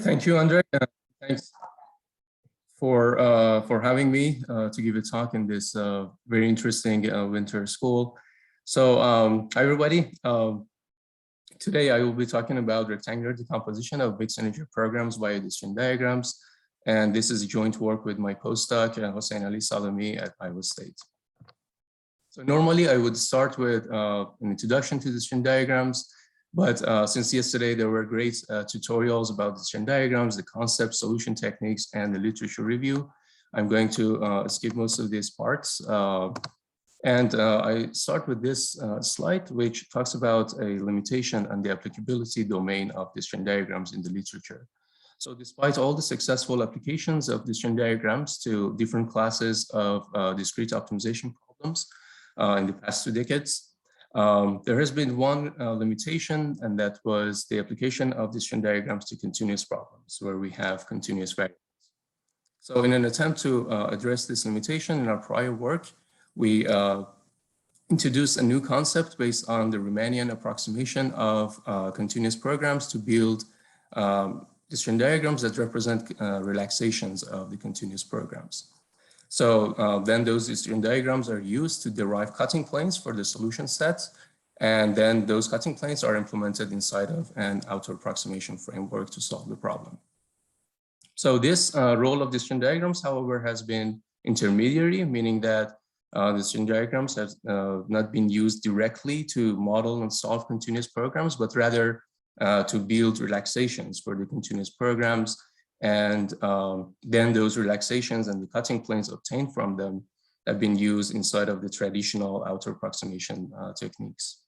Thank you, Andre. Thanks for having me to give a talk in this very interesting winter school. So hi, everybody. Today I will be talking about rectangular decomposition of mixed integer programs via disjoint diagrams. And this is a joint work with my postdoc, Hossein Ali Salami at Iowa State. So normally I would start with an introduction to disjoint diagrams. But since yesterday there were great tutorials about disjoint diagrams, the concept, solution techniques, and the literature review, I'm going to skip most of these parts. I start with this slide, which talks about a limitation and the applicability domain of disjoint diagrams in the literature. So despite all the successful applications of disjoint diagrams to different classes of discrete optimization problems in the past 2 decades, there has been one limitation, and that was the application of disjoint diagrams to continuous problems where we have continuous variables. So in an attempt to address this limitation in our prior work, we introduced a new concept based on the Riemannian approximation of continuous programs to build disjoint diagrams that represent relaxations of the continuous programs. So then those disjoint diagrams are used to derive cutting planes for the solution set. And then those cutting planes are implemented inside of an outer approximation framework to solve the problem. So this role of disjoint diagrams, however, has been intermediary, meaning that disjoint diagrams have not been used directly to model and solve continuous programs, but rather to build relaxations for the continuous programs. And then those relaxations and the cutting planes obtained from them have been used inside of the traditional outer approximation techniques.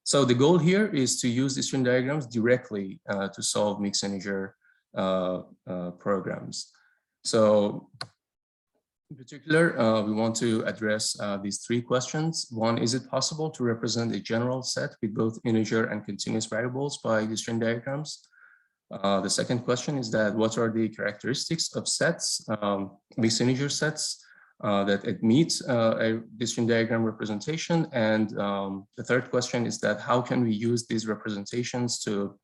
So the goal here is to use disjoint diagrams directly to solve mixed integer programs. So in particular, we want to address these 3 questions. One, is it possible to represent a general set with both integer and continuous variables by disjoint diagrams? The second question is that what are the characteristics of sets, mixed integer sets that admit a disjoint diagram representation? And the third question is that how can we use these representations to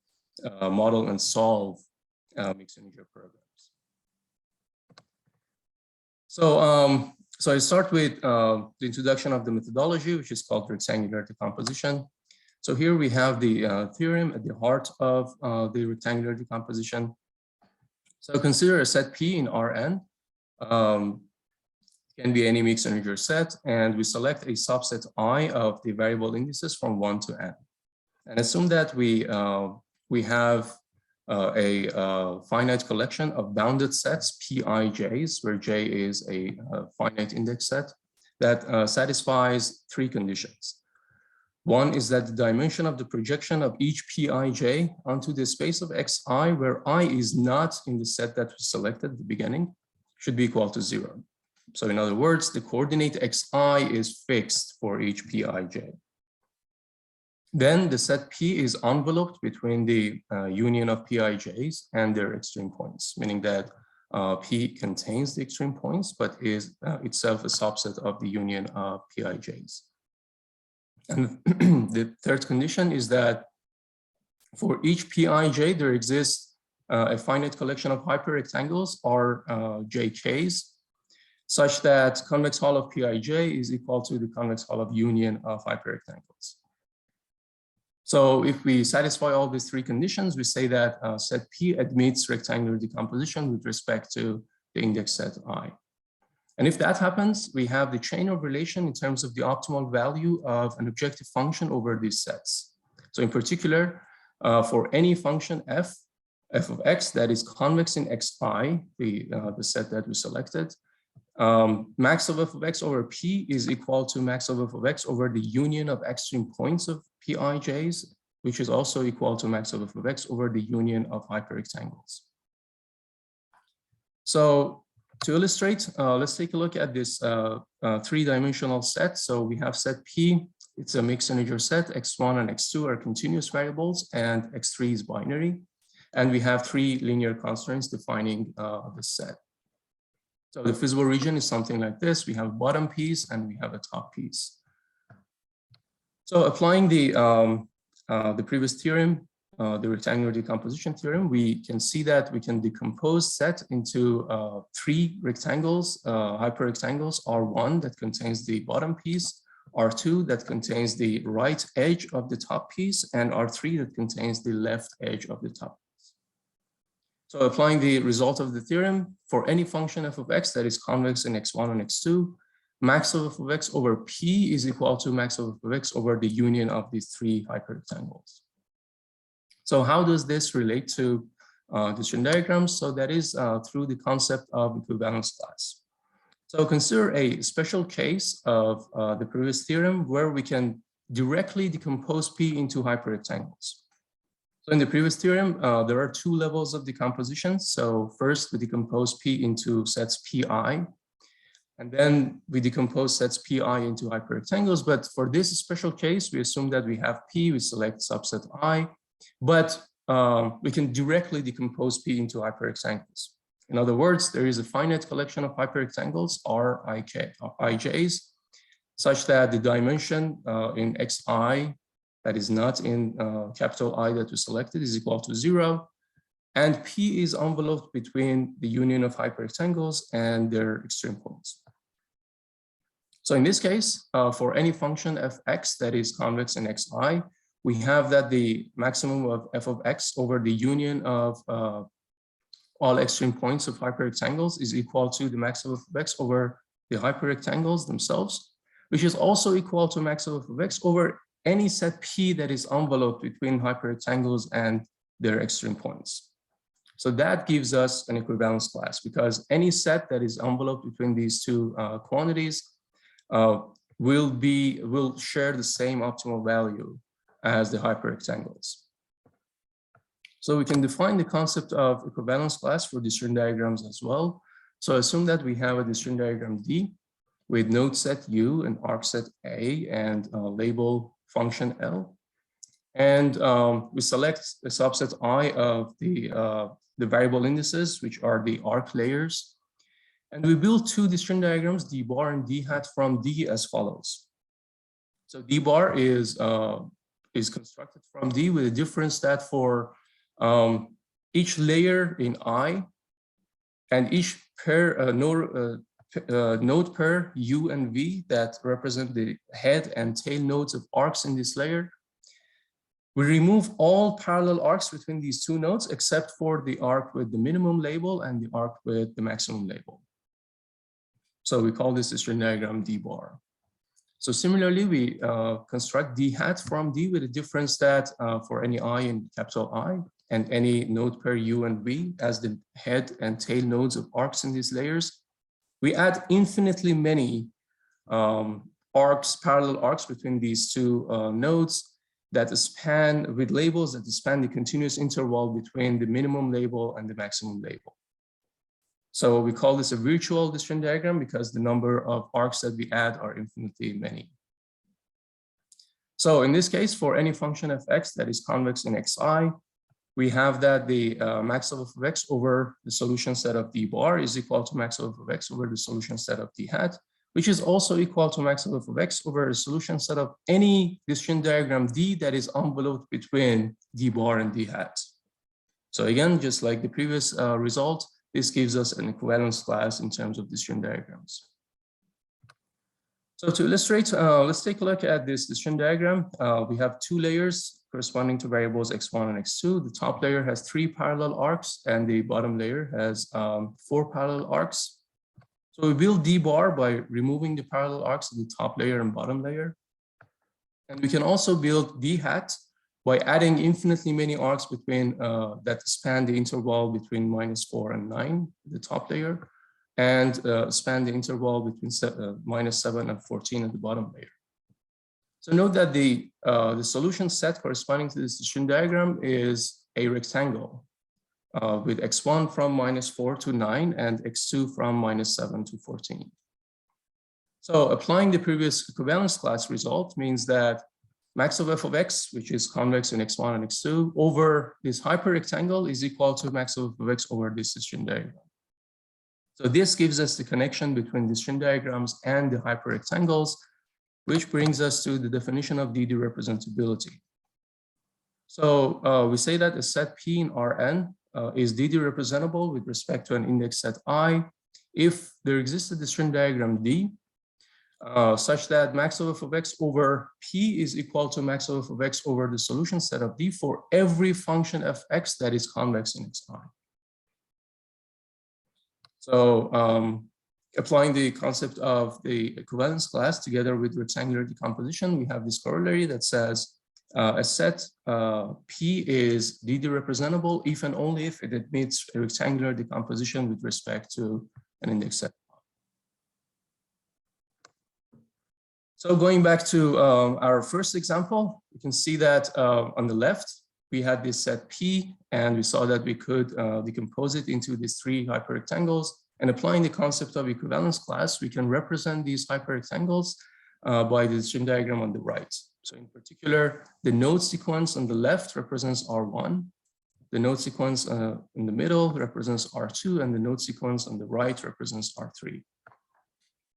model and solve mixed integer programs? So, so I start with the introduction of the methodology, which is called rectangular decomposition. So here we have the theorem at the heart of the rectangular decomposition. So consider a set P in Rn, can be any mixed integer set, and we select a subset I of the variable indices from 1 to n. And assume that we have a finite collection of bounded sets, Pij's, where J is a finite index set that satisfies 3 conditions. One is that the dimension of the projection of each Pij onto the space of Xi, where I is not in the set that was selected at the beginning, should be equal to 0. So in other words, the coordinate Xi is fixed for each Pij. Then the set P is enveloped between the union of Pij's and their extreme points, meaning that P contains the extreme points, but is itself a subset of the union of Pij's. And the third condition is that for each Pij, there exists a finite collection of hyperrectangles, or JKs, such that convex hull of Pij is equal to the convex hull of union of hyperrectangles. So if we satisfy all these 3 conditions, we say that set P admits rectangular decomposition with respect to the index set I. And if that happens, we have the chain of relation in terms of the optimal value of an objective function over these sets. So in particular, for any function f of x that is convex in xi, the set that we selected, max of f of x over p is equal to max of f of x over the union of extreme points of Pij's, which is also equal to max of f of x over the union of hyperrectangles. So to illustrate, let's take a look at this 3-dimensional set. So we have set P, it's a mixed integer set, x1 and x2 are continuous variables, and x3 is binary. And we have 3 linear constraints defining the set. So the feasible region is something like this. We have a bottom piece and we have a top piece. So applying the previous theorem, the rectangular decomposition theorem, we can see that we can decompose set into 3 rectangles, hyperrectangles, R1 that contains the bottom piece, R2 that contains the right edge of the top piece, and R3 that contains the left edge of the top piece. So applying the result of the theorem for any function f of x that is convex in x1 and x2, max of f of x over p is equal to max of f of x over the union of these 3 hyperrectangles. So how does this relate to decision diagrams? So that is through the concept of equivalence class. So consider a special case of the previous theorem where we can directly decompose P into hyperrectangles. So in the previous theorem, there are 2 levels of decomposition. So first we decompose P into sets Pi, and then we decompose sets Pi into hyperrectangles. But for this special case, we assume that we have P, we select subset I, but we can directly decompose P into hyperrectangles. In other words, there is a finite collection of hyperrectangles, Ij's, such that the dimension in Xi that is not in capital I that we selected is equal to 0. And P is enveloped between the union of hyperrectangles and their extreme points. So in this case, for any function fx that is convex in Xi, we have that the maximum of f of x over the union of all extreme points of hyperrectangles is equal to the maximum of x over the hyperrectangles themselves, which is also equal to maximum of x over any set P that is enveloped between hyperrectangles and their extreme points. So that gives us an equivalence class, because any set that is enveloped between these 2 quantities will share the same optimal value as the hyperrectangles. So we can define the concept of equivalence class for decision diagrams as well. So assume that we have a decision diagram D with node set U and arc set A and label function L. And we select a subset I of the variable indices, which are the arc layers. And we build 2 decision diagrams, D bar and D hat, from D as follows. So D bar is constructed from D with a difference that for each layer in I and each pair node pair U and V that represent the head and tail nodes of arcs in this layer, we remove all parallel arcs between these 2 nodes except for the arc with the minimum label and the arc with the maximum label. So we call this decision diagram D bar. So similarly, we construct D hat from D with a difference that for any I in capital I and any node pair U and V as the head and tail nodes of arcs in these layers, we add infinitely many parallel arcs between these 2 nodes that span with labels that span the continuous interval between the minimum label and the maximum label. So we call this a virtual decision diagram because the number of arcs that we add are infinitely many. So in this case, for any function fx that is convex in Xi, we have that the max of x over the solution set of D bar is equal to max of x over the solution set of D hat, which is also equal to max of x over the solution set of any decision diagram D that is enveloped between D bar and D hat. So again, just like the previous result, this gives us an equivalence class in terms of decision diagrams. So to illustrate, let's take a look at this decision diagram. We have 2 layers corresponding to variables x1 and x2. The top layer has 3 parallel arcs and the bottom layer has 4 parallel arcs. So we build D bar by removing the parallel arcs of the top layer and bottom layer. And we can also build D hat by adding infinitely many arcs between that span the interval between -4 and 9, the top layer, and span the interval between -7 and 14 at the bottom layer. So note that the solution set corresponding to this decision diagram is a rectangle with x1 from -4 to 9 and x2 from -7 to 14. So applying the previous equivalence class result means that max of f of x, which is convex in x1 and x2, over this hyperrectangle is equal to max of f of x over this decision diagram. So this gives us the connection between decision diagrams and the hyperrectangles, which brings us to the definition of DD representability. So we say that a set P in Rn is DD representable with respect to an index set I if there exists a disjoint diagram D such that max of f of x over P is equal to max of f of x over the solution set of D for every function fx that is convex in Xi. So applying the concept of the equivalence class together with rectangular decomposition, we have this corollary that says a set P is DD representable if and only if it admits a rectangular decomposition with respect to an index set. So going back to our first example, you can see that on the left, we had this set P, and we saw that we could decompose it into these three hyperrectangles. And applying the concept of equivalence class, we can represent these hyperrectangles by the disjoint diagram on the right. So in particular, the node sequence on the left represents R1. The node sequence in the middle represents R2, and the node sequence on the right represents R3.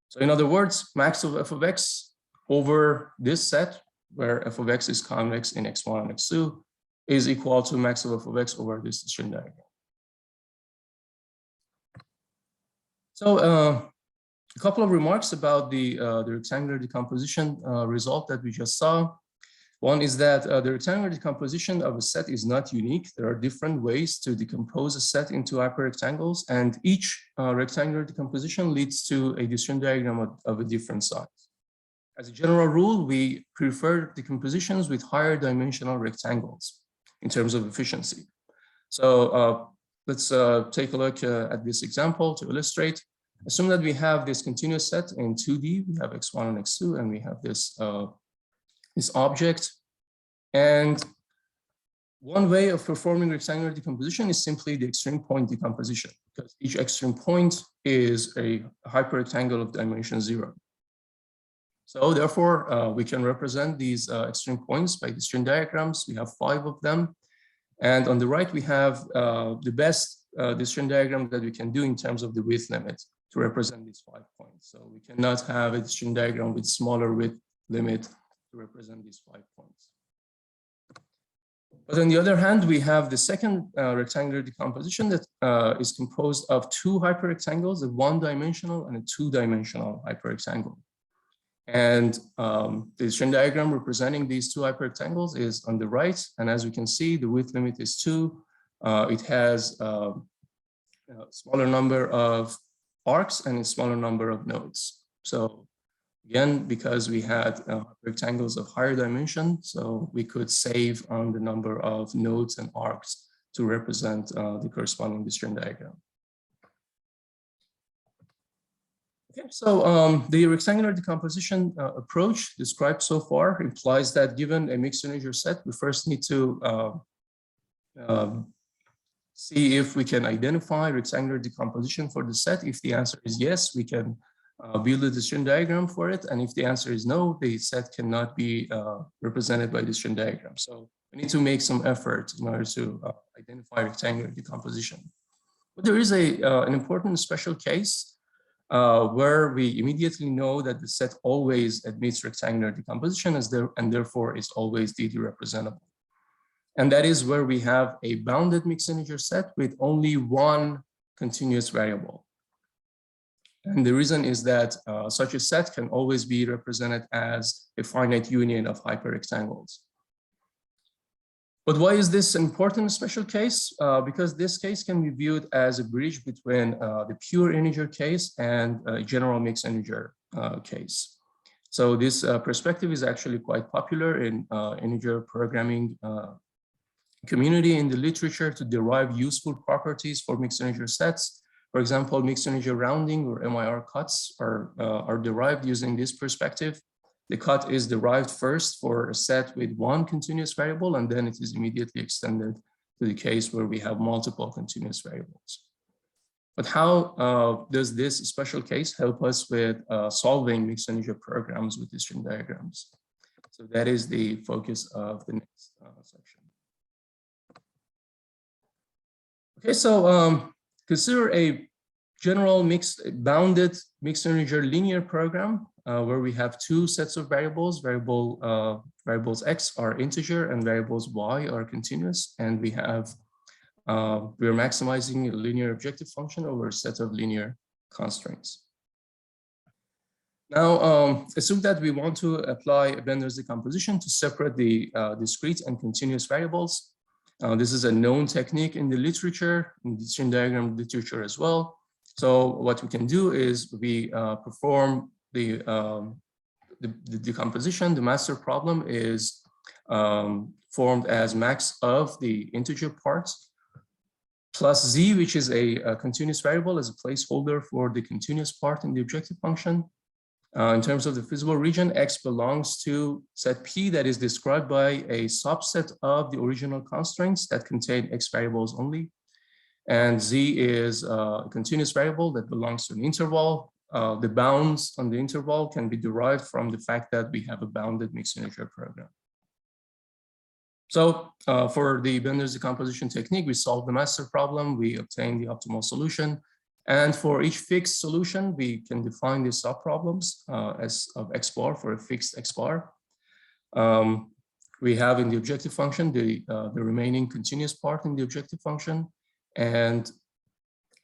So in other words, max of f of x over this set, where f of x is convex in X1 and X2, is equal to max of f of x over this disjoint diagram. So a couple of remarks about the rectangular decomposition result that we just saw. One is that the rectangular decomposition of a set is not unique. There are different ways to decompose a set into hyperrectangles, and each rectangular decomposition leads to a disjoint diagram of a different size. As a general rule, we prefer decompositions with higher dimensional rectangles in terms of efficiency. So let's take a look at this example to illustrate. Assume that we have this continuous set in 2D. We have X1 and X2, and we have this, this object. And one way of performing rectangular decomposition is simply the extreme point decomposition, because each extreme point is a hyperrectangle of dimension 0. So therefore, we can represent these extreme points by disjoint diagrams. We have 5 of them. And on the right, we have the best disjoint diagram that we can do in terms of the width limit to represent these 5 points. So we cannot have a disjoint diagram with smaller width limit to represent these 5 points. But on the other hand, we have the second rectangular decomposition that is composed of 2 hyperrectangles, a 1-dimensional and a 2-dimensional hyperrectangle. And the disjoint diagram representing these 2 hyperrectangles is on the right. And as we can see, the width limit is 2. It has a smaller number of arcs and a smaller number of nodes. So again, because we had rectangles of higher dimension, so we could save on the number of nodes and arcs to represent the corresponding disjoint diagram. Okay, so the rectangular decomposition approach described so far implies that given a mixed integer set, we first need to see if we can identify rectangular decomposition for the set. If the answer is yes, we can build a disjoint diagram for it. And if the answer is no, the set cannot be represented by disjoint diagram. So we need to make some effort in order to identify rectangular decomposition. But there is an important special case where we immediately know that the set always admits rectangular decomposition and therefore is always DD representable. And that is where we have a bounded mixed integer set with only one continuous variable. And the reason is that such a set can always be represented as a finite union of hyperrectangles. But why is this an important special case? Because this case can be viewed as a bridge between the pure integer case and a general mixed integer case. So this perspective is actually quite popular in integer programming community in the literature to derive useful properties for mixed integer sets. For example, mixed integer rounding or MIR cuts are derived using this perspective. The cut is derived first for a set with one continuous variable, and then it is immediately extended to the case where we have multiple continuous variables. But how does this special case help us with solving mixed integer programs with disjoint diagrams? So that is the focus of the next section. Okay, so consider a general bounded mixed integer linear program where we have two sets of variables. Variables x are integer and variables y are continuous, and we are maximizing a linear objective function over a set of linear constraints. Now, assume that we want to apply Bender's decomposition to separate the discrete and continuous variables. This is a known technique in the literature, in the decision diagram literature as well. So what we can do is we perform the decomposition. The master problem is formed as max of the integer parts plus z, which is a continuous variable, as a placeholder for the continuous part in the objective function. In terms of the feasible region, x belongs to set P that is described by a subset of the original constraints that contain x variables only. And z is a continuous variable that belongs to an interval. The bounds on the interval can be derived from the fact that we have a bounded mixed integer program. So for the Bender's decomposition technique, we solve the master problem, we obtain the optimal solution. And for each fixed solution, we can define the subproblems as of x bar for a fixed x bar. We have in the objective function the remaining continuous part in the objective function. And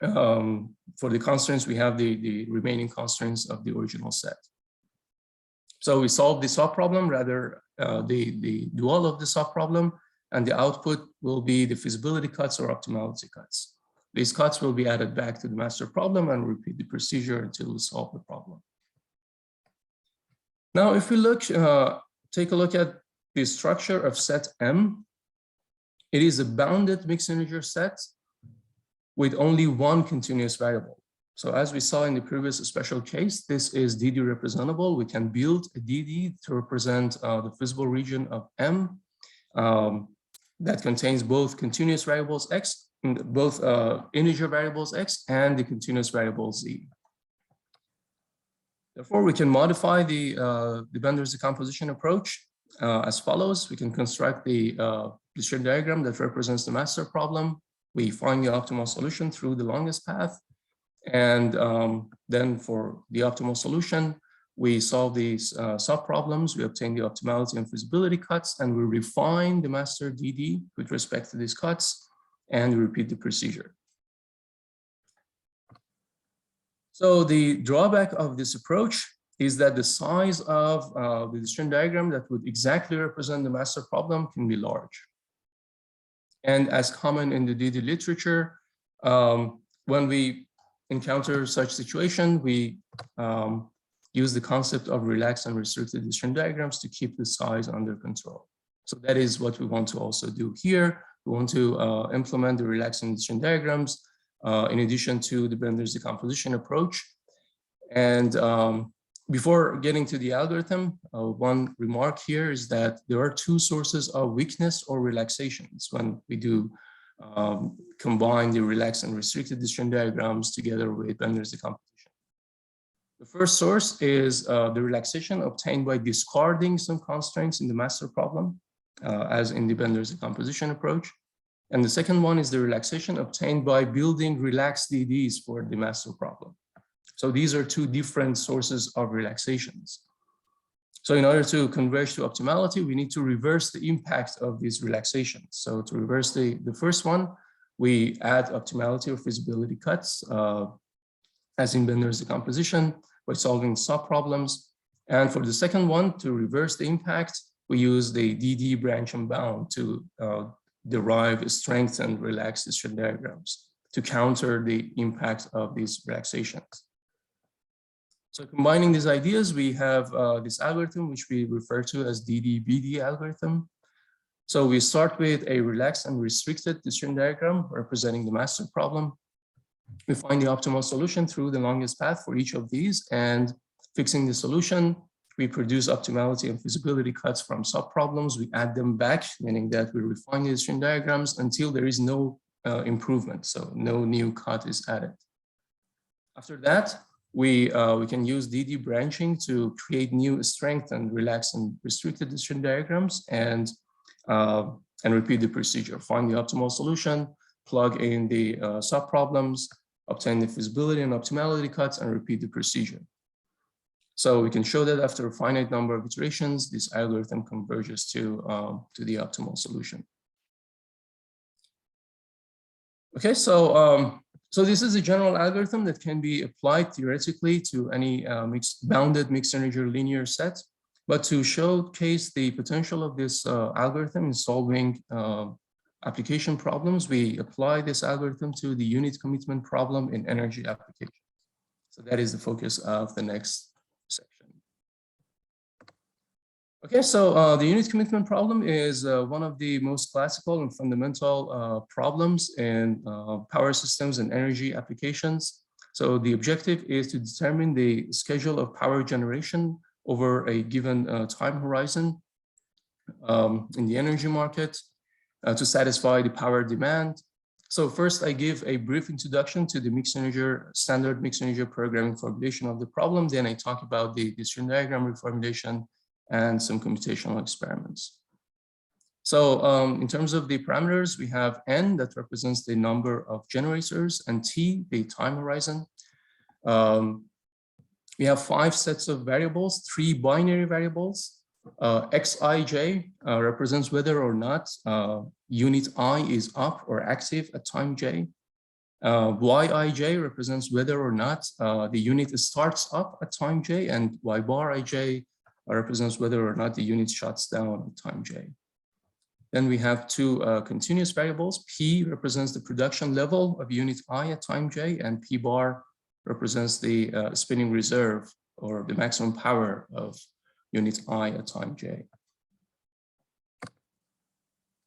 for the constraints, we have the remaining constraints of the original set. So we solve the subproblem, rather the dual of the subproblem, and the output will be the feasibility cuts or optimality cuts. These cuts will be added back to the master problem and repeat the procedure until we solve the problem. Now, if we take a look at the structure of set M, it is a bounded mixed integer set with only one continuous variable. So as we saw in the previous special case, this is DD representable. We can build a DD to represent the feasible region of M that contains both continuous variables x, both integer variables x and the continuous variable z. Therefore, we can modify the Bender's decomposition approach as follows. We can construct the decision diagram that represents the master problem. We find the optimal solution through the longest path. And then for the optimal solution, we solve these subproblems, we obtain the optimality and feasibility cuts, and we refine the master DD with respect to these cuts, and repeat the procedure. So the drawback of this approach is that the size of the decision diagram that would exactly represent the master problem can be large. And as common in the DD literature, when we encounter such situation, we use the concept of relaxed and restricted decision diagrams to keep the size under control. So that is what we want to also do here. We want to implement the relaxed decision diagrams in addition to the Bender's decomposition approach. And before getting to the algorithm, one remark here is that there are two sources of weakness or relaxations when we do combine the relaxed and restricted decision diagrams together with Bender's decomposition. The first source is the relaxation obtained by discarding some constraints in the master problem, as in the Bender's decomposition approach. And the second one is the relaxation obtained by building relaxed DDs for the master problem. So these are two different sources of relaxations. So in order to converge to optimality, we need to reverse the impact of these relaxations. So to reverse the first one, we add optimality or feasibility cuts, as in Bender's decomposition, by solving subproblems. And for the second one, to reverse the impact, we use the DD branch and bound to derive strength and relaxed decision diagrams to counter the impact of these relaxations. So combining these ideas, we have this algorithm, which we refer to as DD-BD algorithm. So we start with a relaxed and restricted decision diagram representing the master problem. We find the optimal solution through the longest path for each of these, and fixing the solution, we produce optimality and feasibility cuts from subproblems. We add them back, meaning that we refine the decision diagrams until there is no improvement, so no new cut is added. After that, we can use DD branching to create new strength and relaxed and restricted decision diagrams, and repeat the procedure. Find the optimal solution, plug in the subproblems, obtain the feasibility and optimality cuts, and repeat the procedure. So we can show that after a finite number of iterations, this algorithm converges to the optimal solution. Okay, so this is a general algorithm that can be applied theoretically to any bounded mixed integer linear set. But to showcase the potential of this algorithm in solving application problems, we apply this algorithm to the unit commitment problem in energy application. So that is the focus of the next section. Okay, so the unit commitment problem is one of the most classical and fundamental problems in power systems and energy applications. So the objective is to determine the schedule of power generation over a given time horizon in the energy market to satisfy the power demand. So first, I give a brief introduction to the standard mixed integer programming formulation of the problem. Then I talk about the string diagram reformulation and some computational experiments. So in terms of the parameters, we have n that represents the number of generators and t, the time horizon. We have 5 sets of variables, 3 binary variables. Xij represents whether or not unit I is up or active at time j. Yij represents whether or not the unit starts up at time j, and y bar ij represents whether or not the unit shuts down at time j. Then we have 2 continuous variables. P represents the production level of unit I at time j, and P bar represents the spinning reserve or the maximum power of unit I at time j.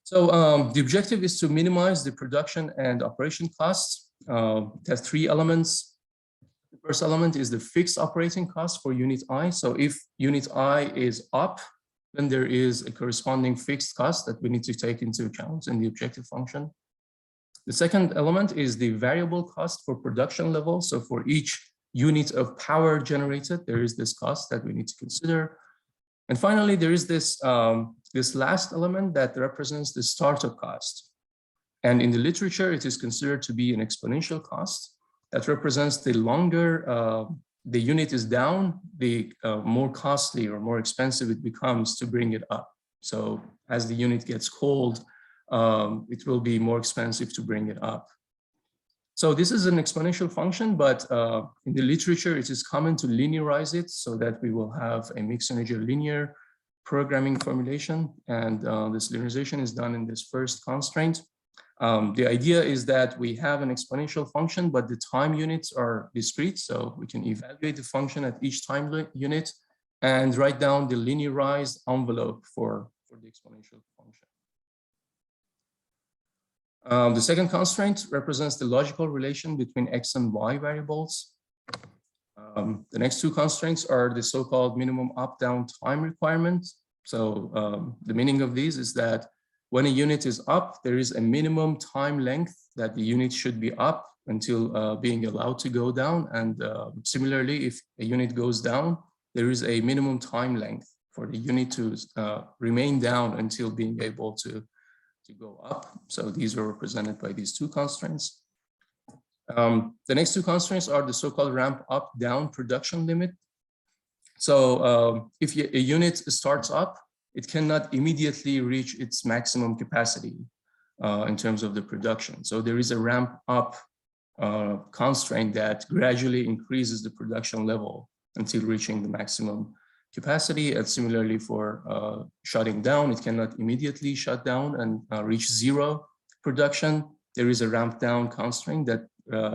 So the objective is to minimize the production and operation costs. It has 3 elements. The first element is the fixed operating cost for unit I. So if unit I is up, then there is a corresponding fixed cost that we need to take into account in the objective function. The second element is the variable cost for production level. So for each unit of power generated, there is this cost that we need to consider. And finally, there is this, this last element that represents the startup cost. And in the literature, it is considered to be an exponential cost that represents the longer the unit is down, the more costly or more expensive it becomes to bring it up. So as the unit gets cold, it will be more expensive to bring it up. So this is an exponential function, but in the literature, it is common to linearize it so that we will have a mixed integer linear programming formulation. And this linearization is done in this first constraint. The idea is that we have an exponential function, but the time units are discrete. So we can evaluate the function at each time unit and write down the linearized envelope for the exponential function. The second constraint represents the logical relation between x and y variables. The next 2 constraints are the so-called minimum up-down time requirement. So the meaning of these is that when a unit is up, there is a minimum time length that the unit should be up until being allowed to go down. And similarly, if a unit goes down, there is a minimum time length for the unit to remain down until being able to go up. So these are represented by these 2 constraints. The next 2 constraints are the so-called ramp up down production limit. So if a unit starts up, it cannot immediately reach its maximum capacity in terms of the production. So there is a ramp up constraint that gradually increases the production level until reaching the maximum capacity. And similarly for shutting down, it cannot immediately shut down and reach 0 production. There is a ramp down constraint that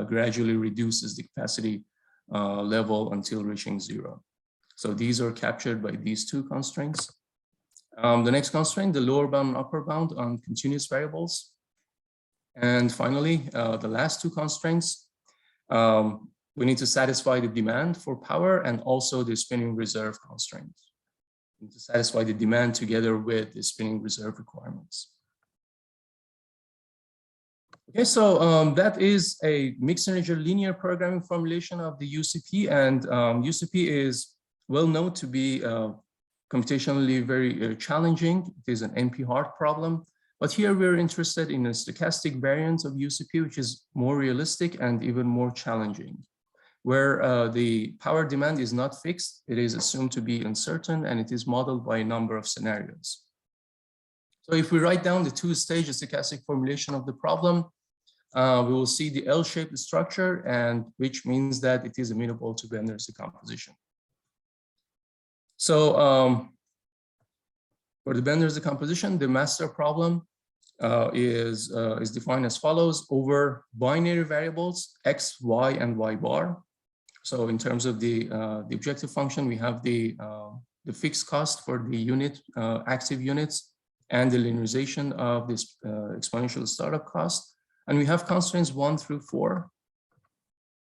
gradually reduces the capacity level until reaching 0. So these are captured by these 2 constraints. The next constraint, the lower bound and upper bound on continuous variables. And finally, the last 2 constraints, we need to satisfy the demand for power and also the spinning reserve constraints. We need to satisfy the demand together with the spinning reserve requirements. Okay, so that is a mixed integer linear programming formulation of the UCP, and UCP is well known to be computationally very challenging. It is an NP-hard problem, but here we're interested in a stochastic variant of UCP, which is more realistic and even more challenging. where the power demand is not fixed. It is assumed to be uncertain, and it is modeled by a number of scenarios. So if we write down the two-stage stochastic formulation of the problem, we will see the L-shaped structure, and which means that it is amenable to Bender's decomposition. So for the Bender's decomposition, the master problem is defined as follows: over binary variables x, y, and y bar. So in terms of the objective function, we have the fixed cost for the unit active units and the linearization of this exponential startup cost. And we have constraints 1 through 4.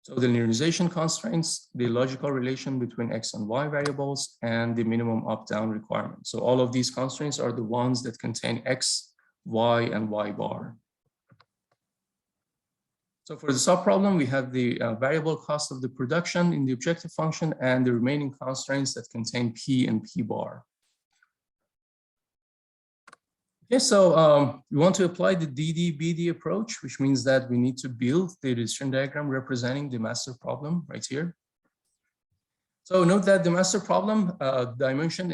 So the linearization constraints, the logical relation between x and y variables, and the minimum up-down requirement. So all of these constraints are the ones that contain x, y, and y bar. So for the subproblem, we have the variable cost of the production in the objective function and the remaining constraints that contain p and p bar. Okay, so we want to apply the DD-BD approach, which means that we need to build the decision diagram representing the master problem right here. So note that the master problem dimension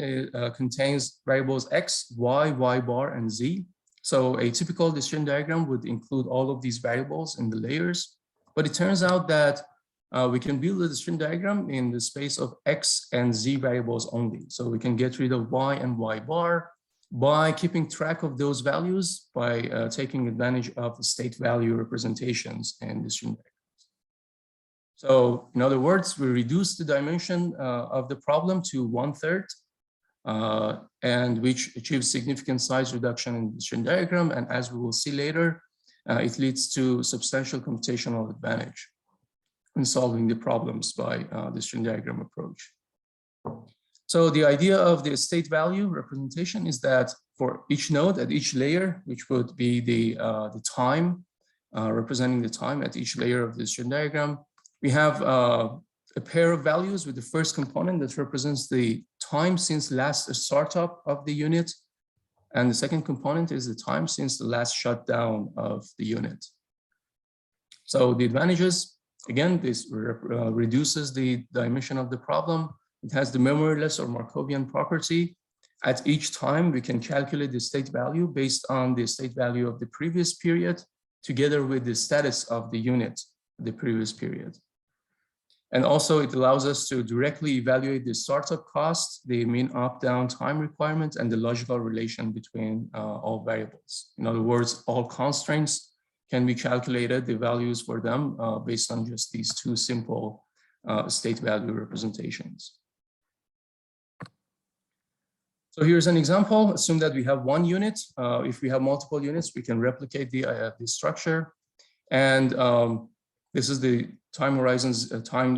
contains variables x, y, y bar, and z. So a typical decision diagram would include all of these variables in the layers, but it turns out that we can build a decision diagram in the space of x and z variables only. So we can get rid of y and y bar by keeping track of those values by taking advantage of the state value representations in decision diagrams. So in other words, we reduce the dimension of the problem to 1/3. And which achieves significant size reduction in the decision diagram. And as we will see later, it leads to substantial computational advantage in solving the problems by the decision diagram approach. So the idea of the state value representation is that for each node at each layer, which would be the time, representing the time at each layer of the decision diagram, we have a pair of values with the first component that represents the time since last startup of the unit. And the second component is the time since the last shutdown of the unit. So the advantages, again, this reduces the dimension of the problem. It has the memoryless or Markovian property. At each time, we can calculate the state value based on the state value of the previous period, together with the status of the unit, the previous period. And also it allows us to directly evaluate the startup cost, the mean up-down time requirement, and the logical relation between all variables. In other words, all constraints can be calculated, the values for them based on just these two simple state value representations. So here's an example. Assume that we have one unit. If we have multiple units, we can replicate the structure. And this is the time horizons, time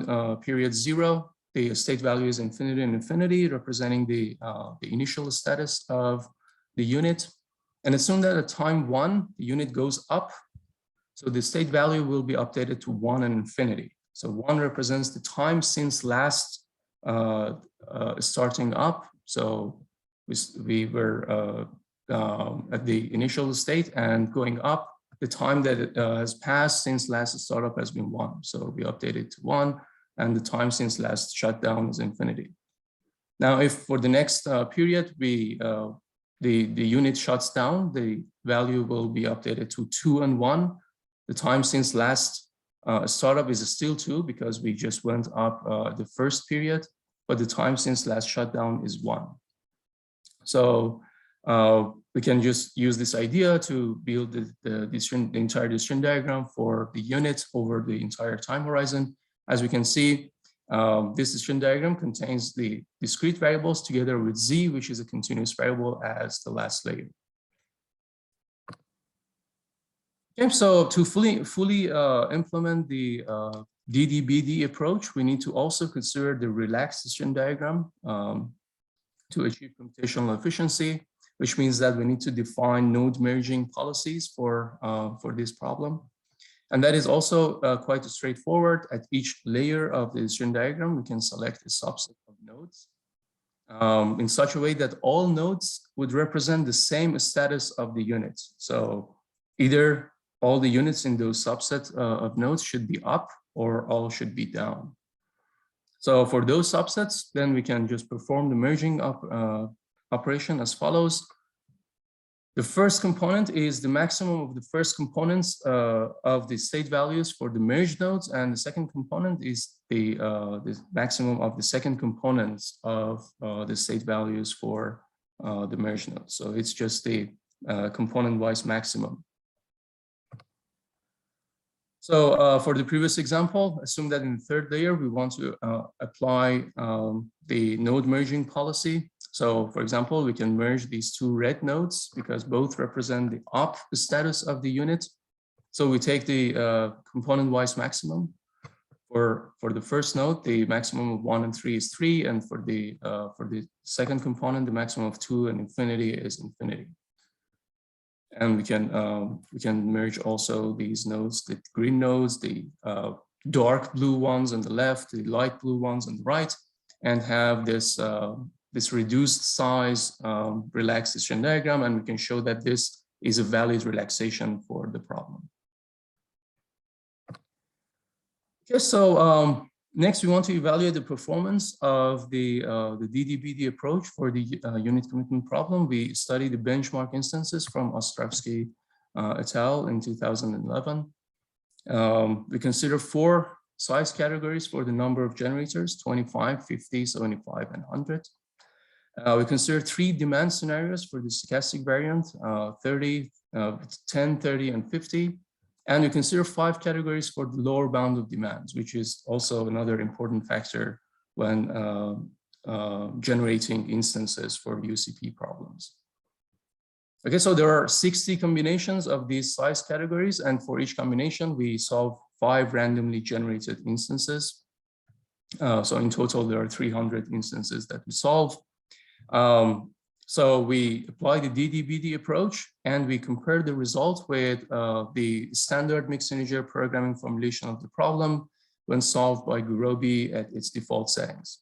period 0. The state value is infinity and infinity, representing the initial status of the unit. And assume that at time 1, the unit goes up. So the state value will be updated to 1 and infinity. So 1 represents the time since last starting up. So we were at the initial state, and going up, the time that has passed since last startup has been 1. So we update it to 1, and the time since last shutdown is infinity. Now, if for the next period, the unit shuts down, the value will be updated to 2 and 1. The time since last startup is still 2 because we just went up the first period, but the time since last shutdown is 1. So we can just use this idea to build the entire decision diagram for the unit over the entire time horizon. As we can see, this decision diagram contains the discrete variables together with z, which is a continuous variable, as the last layer. Okay, so to fully implement the DD-BD approach, we need to also consider the relaxed decision diagram to achieve computational efficiency, which means that we need to define node merging policies for this problem. And that is also quite straightforward. At each layer of the decision diagram, we can select a subset of nodes in such a way that all nodes would represent the same status of the unit. So either all the units in those subset of nodes should be up or all should be down. So for those subsets, then we can just perform the merging operation as follows. The first component is the maximum of the first components of the state values for the merged nodes, and the second component is the maximum of the second components of the state values for the merged nodes. So it's just the component-wise maximum. So for the previous example, assume that in the third layer, we want to apply the node merging policy. So for example, we can merge these two red nodes because both represent the up status of the unit. So we take the component-wise maximum. For the first node, the maximum of 1 and 3 is 3, and for the second component, the maximum of 2 and infinity is infinity. And we can merge also these nodes, the green nodes, the dark blue ones on the left, the light blue ones on the right, and have this this reduced size relaxation diagram, and we can show that this is a valid relaxation for the problem. Okay, so next we want to evaluate the performance of the DDBD approach for the unit commitment problem. We studied the benchmark instances from Ostrovsky et al. In 2011. We consider 4 size categories for the number of generators: 25, 50, 75, and 100. We consider 3 demand scenarios for the stochastic variant: 30, 10, 30, and 50. And we consider 5 categories for the lower bound of demands, which is also another important factor when generating instances for UCP problems. Okay, so there are 60 combinations of these size categories, and for each combination, we solve 5 randomly generated instances. So in total, there are 300 instances that we solve. So we apply the DDBD approach, and we compare the result with the standard mixed integer programming formulation of the problem when solved by Gurobi at its default settings.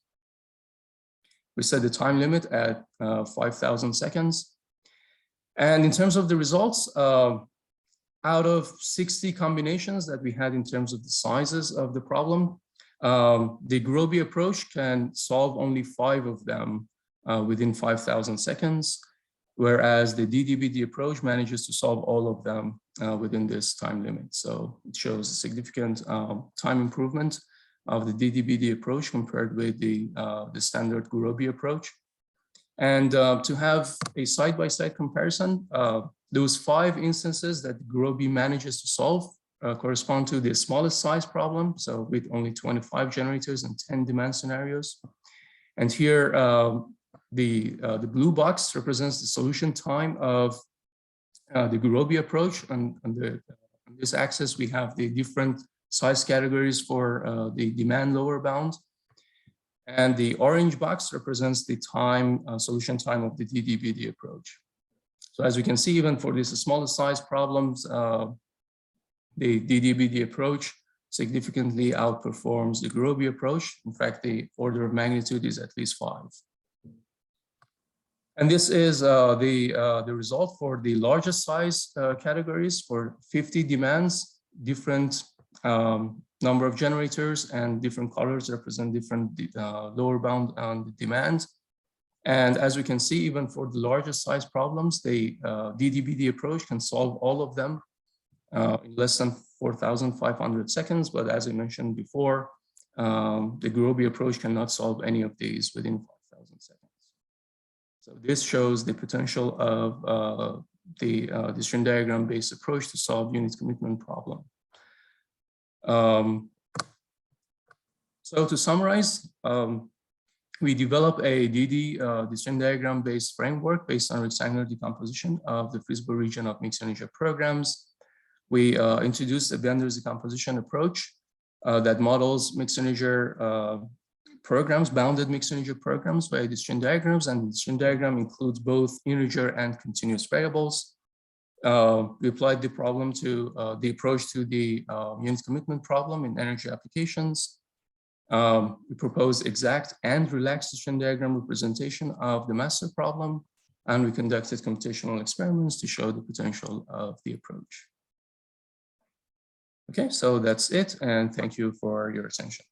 We set the time limit at 5,000 seconds. And in terms of the results, out of 60 combinations that we had in terms of the sizes of the problem, the Gurobi approach can solve only 5 of them within 5,000 seconds, whereas the DDBD approach manages to solve all of them within this time limit. So it shows a significant time improvement of the DDBD approach compared with the standard Gurobi approach. And to have a side-by-side comparison, those 5 instances that Gurobi manages to solve correspond to the smallest size problem, so with only 25 generators and 10 demand scenarios. And here, the blue box represents the solution time of the Gurobi approach. And on this axis, we have the different size categories for the demand lower bound. And the orange box represents the time, solution time of the DDBD approach. So as we can see, even for these smallest size problems, the DDBD approach significantly outperforms the Gurobi approach. In fact, the order of magnitude is at least 5. And this is the result for the largest size categories for 50 demands, different number of generators, and different colors represent different lower bound on the demand. And as we can see, even for the largest size problems, the DDBD approach can solve all of them in less than 4,500 seconds. But as I mentioned before, the Gurobi approach cannot solve any of these within 5,000 seconds. So this shows the potential of the discrete diagram-based approach to solve unit commitment problem. So to summarize, we develop a discrete diagram-based framework based on rectangular decomposition of the feasible region of mixed integer programs. We introduced a Bender's decomposition approach that models mixed integer programs, bounded mixed integer programs by discrete diagrams, and the discrete diagram includes both integer and continuous variables. We applied the problem to the approach to the unit commitment problem in energy applications. We proposed exact and relaxed discrete diagram representation of the master problem, and we conducted computational experiments to show the potential of the approach. Okay, so that's it, and thank you for your attention.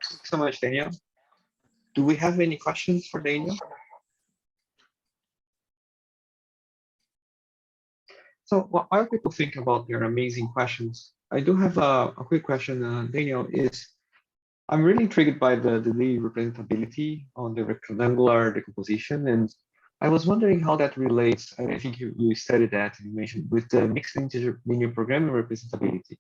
Thanks so much, Daniel. Do we have any questions for Daniel? So what other people think about your amazing questions? I do have a quick question, Daniel, is I'm really intrigued by the representability on the rectangular decomposition, and I was wondering how that relates, and I think you studied that and you mentioned, with the mixed integer linear programming representability.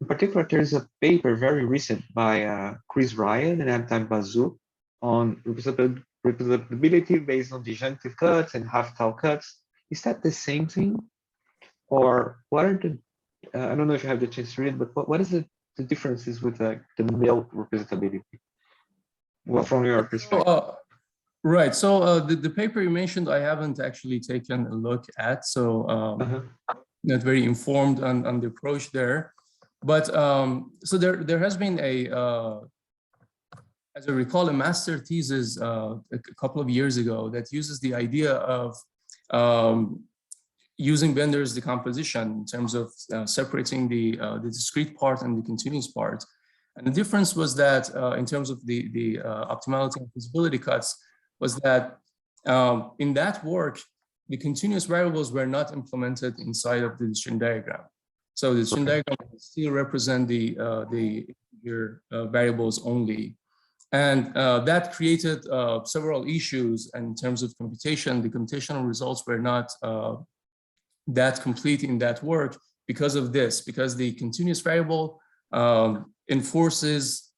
In particular, there's a paper very recent by Chris Ryan and Abdam Bazou on representability based on disjunctive cuts and half-tau cuts. Is that the same thing? Or what are the, I don't know if you have the chance to read, but what is the differences with the male representability? Well, from your perspective. Right. So the paper you mentioned, I haven't actually taken a look at, so not very informed on the approach there. But so there has been as I recall, a master thesis a couple of years ago that uses the idea of using Bender's decomposition in terms of separating the discrete part and the continuous part. And the difference was that in terms of the optimality and feasibility cuts was that in that work, the continuous variables were not implemented inside of the decision diagram. So the decision diagram still represent the integer variables only. And that created several issues in terms of computation. The computational results were not that complete in that work because of this, because the continuous variable enforces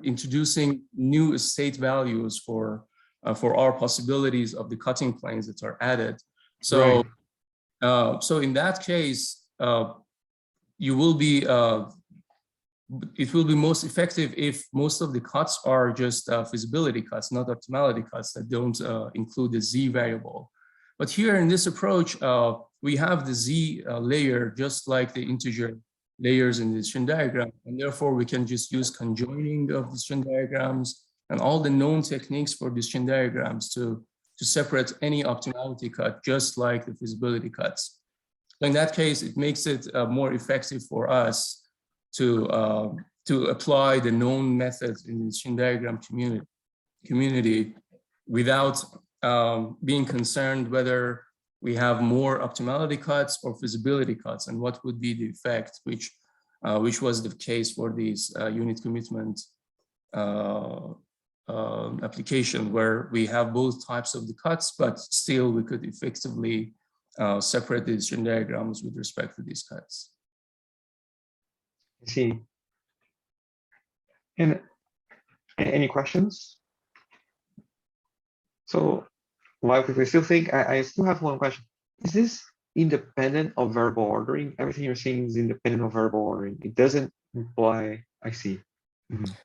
introducing new state values for our possibilities of the cutting planes that are added. So, so in that case, you will be it will be most effective if most of the cuts are just feasibility cuts, not optimality cuts that don't include the z variable. But here in this approach, we have the z layer just like the integer layers in the decision diagram, and therefore we can just use conjoining of decision diagrams and all the known techniques for decision diagrams to separate any optimality cut, just like the feasibility cuts. So in that case, it makes it more effective for us to apply the known methods in the decision diagram community without being concerned whether we have more optimality cuts or feasibility cuts, and what would be the effect, which was the case for these unit commitment application, where we have both types of the cuts, but still we could effectively separate the decision diagrams with respect to these cuts. I see. And any questions? So while we still think, I still have one question. Is this independent of verbal ordering? Everything you're saying is independent of verbal ordering. It doesn't imply, I see.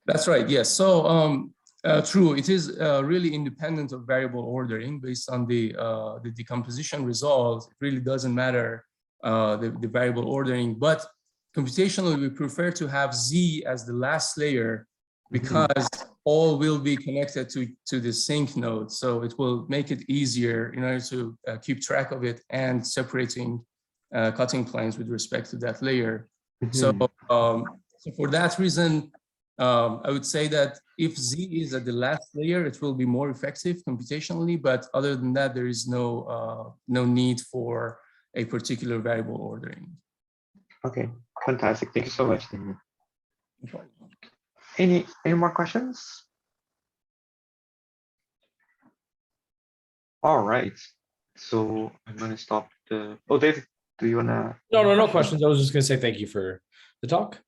That's right, yes. So true, it is really independent of variable ordering based on the decomposition result. It really doesn't matter the variable ordering, but computationally, we prefer to have Z as the last layer because all will be connected to the sync node. So it will make it easier in order to keep track of it and separating cutting planes with respect to that layer. So, so for that reason, I would say that if Z is at the last layer, it will be more effective computationally. But other than that, there is no need for a particular variable ordering. Okay, fantastic. Thank you so much. Any more questions? All right. So I'm gonna stop the. Oh, David, do you wanna? No questions. I was just gonna say thank you for the talk.